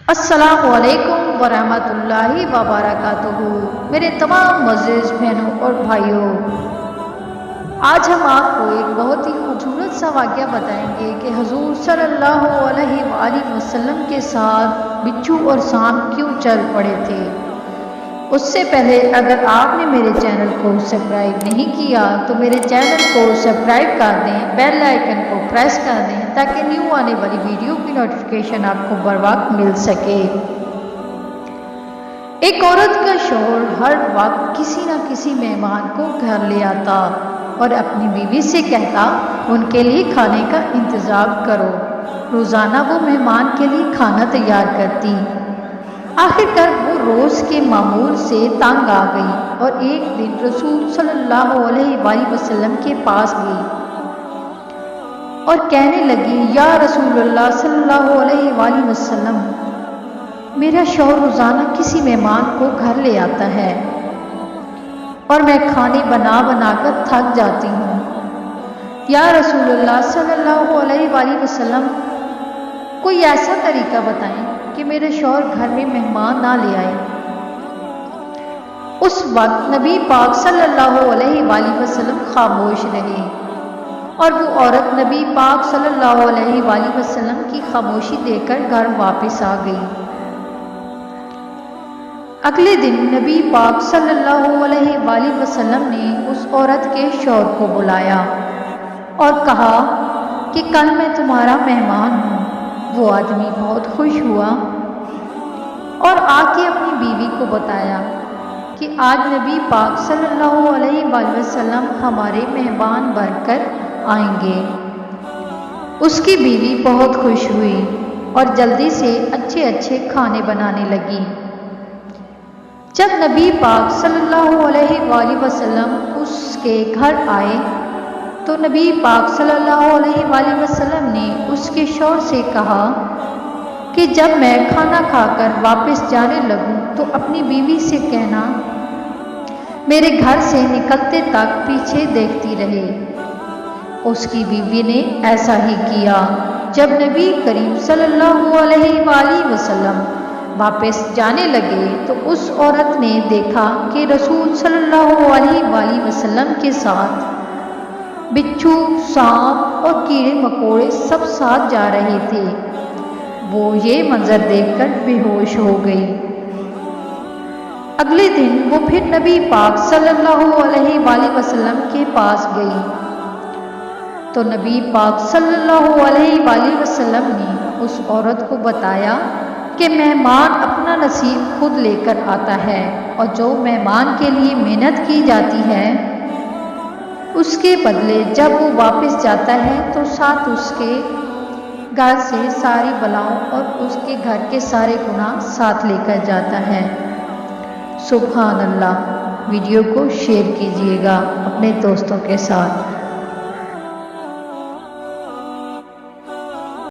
السلام علیکم ورحمۃ اللہ وبرکاتہ۔ میرے تمام معزز بہنوں اور بھائیوں، آج ہم آپ کو ایک بہت ہی خوبصورت سا واقعہ بتائیں گے کہ حضور صلی اللہ علیہ وآلہ وسلم کے ساتھ بچھو اور سانپ کیوں چل پڑے تھے۔ اس سے پہلے اگر آپ نے میرے چینل کو سبسکرائب نہیں کیا تو میرے چینل کو سبسکرائب کر دیں، بیل آئیکن کو پریس کر دیں تاکہ نیو آنے والی ویڈیو کی نوٹیفیکیشن آپ کو بر وقت مل سکے۔ ایک عورت کا شوہر ہر وقت کسی نہ کسی مہمان کو گھر لے آتا اور اپنی بیوی سے کہتا ان کے لیے کھانے کا انتظام کرو۔ روزانہ وہ مہمان کے لیے کھانا تیار کرتی۔ آخر کار وہ روز کے معمول سے تنگ آ گئی اور ایک دن رسول صلی اللہ علیہ وآلہ وسلم کے پاس گئی اور کہنے لگی، یا رسول اللہ صلی اللہ علیہ وآلہ وسلم، میرا شوہر روزانہ کسی مہمان کو گھر لے آتا ہے اور میں کھانے بنا بنا کر تھک جاتی ہوں۔ یا رسول اللہ صلی اللہ علیہ وآلہ وسلم، کوئی ایسا طریقہ بتائیں کہ میرے شوہر گھر میں مہمان نہ لے آئے۔ اس وقت نبی پاک صلی اللہ علیہ وآلہ وسلم خاموش رہے اور وہ عورت نبی پاک صلی اللہ علیہ وآلہ وسلم کی خاموشی دیکھ کر گھر واپس آ گئی۔ اگلے دن نبی پاک صلی اللہ علیہ وآلہ وسلم نے اس عورت کے شوہر کو بلایا اور کہا کہ کل میں تمہارا مہمان ہوں۔ وہ آدمی بہت خوش ہوا اور آ کے اپنی بیوی کو بتایا کہ آج نبی پاک صلی اللہ علیہ وآلہ وسلم ہمارے مہمان بن کر آئیں گے۔ اس کی بیوی بہت خوش ہوئی اور جلدی سے اچھے اچھے کھانے بنانے لگی۔ جب نبی پاک صلی اللہ علیہ وآلہ وسلم اس کے گھر آئے تو نبی پاک صلی اللہ علیہ وآلہ وسلم نے اس کے شوہر سے کہا کہ جب میں کھانا کھا کر واپس جانے لگوں تو اپنی بیوی سے کہنا میرے گھر سے نکلتے تک پیچھے دیکھتی رہے۔ اس کی بیوی نے ایسا ہی کیا۔ جب نبی کریم صلی اللہ علیہ وآلہ وسلم واپس جانے لگے تو اس عورت نے دیکھا کہ رسول صلی اللہ علیہ وآلہ وسلم کے ساتھ بچھو، سانپ اور کیڑے مکوڑے سب ساتھ جا رہے تھے۔ وہ یہ منظر دیکھ کر بے ہوش ہو گئی۔ اگلے دن وہ پھر نبی پاک صلی اللہ علیہ وآلہ وسلم کے پاس گئی تو نبی پاک صلی اللہ علیہ وآلہ وسلم نے اس عورت کو بتایا کہ مہمان اپنا نصیب خود لے کر آتا ہے اور جو مہمان کے لیے محنت کی جاتی ہے اس کے بدلے جب وہ واپس جاتا ہے تو ساتھ اس کے گھر سے ساری بلاؤں اور اس کے گھر کے سارے گناہ ساتھ لے کر جاتا ہے۔ سبحان اللہ۔ ویڈیو کو شیئر کیجیے گا اپنے دوستوں کے ساتھ۔